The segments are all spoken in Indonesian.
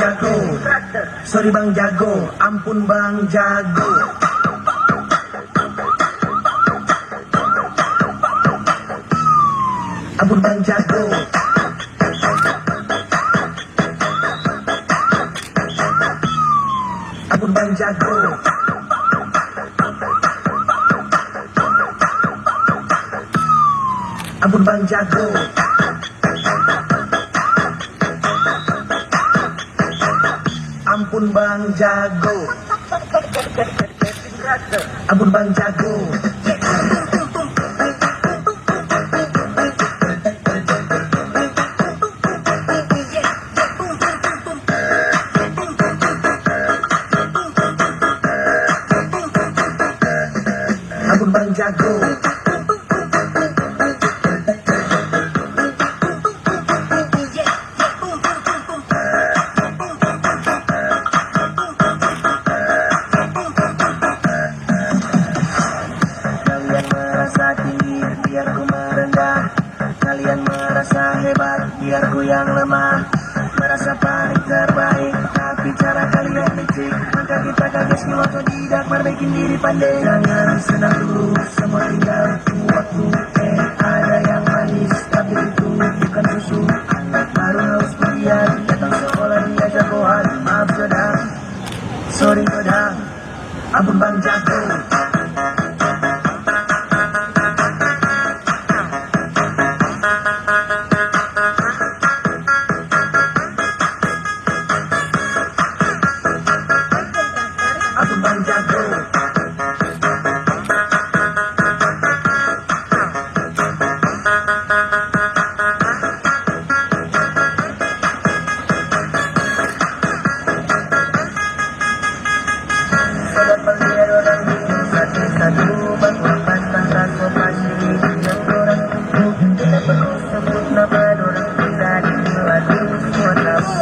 Jago, sorry Bang Jago, ampun Bang Jago. Ampun Bang Jago. Ampun Bang Jago. Ampun Bang Jago. Ampun Bang Jago. Ampun Bang Jago. Ampun Bang Jago. Kalian merasa tinggi, biar ku merendah. Kalian merasa hebat, biar ku yang lemah. Merasa paling terbaik, tapi cara kalian licik. Maka kita gagal semua tidak perbaikin diri pandai. Jangan senang dulu, semua tinggal tunggu waktu. Ada yang manis, tapi itu bukan susu. Anak baru harus kuliah, datang sekolah dia jagoan. Maaf Jodang, sorry Jodang. Ampun Bang Jago. Ampun Bang Jago. Sudah melihat orang bingung satu-satu, bangun pantang transportasi yang orang tutup. Tidak perlu sebut nama orang pribadi, lalu semua tahu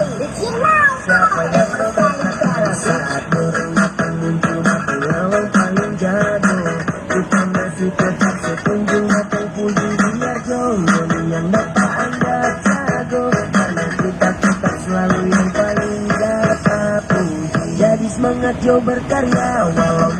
siapa yang berkata saat berenang muncul mata yang paling jago. Kita masih tetap setunjuk atau puji biar jauh yang dapat anda jago. Karena kita tetap selalu yang paling dapat puji. Jadi semangat jauh berkarya walau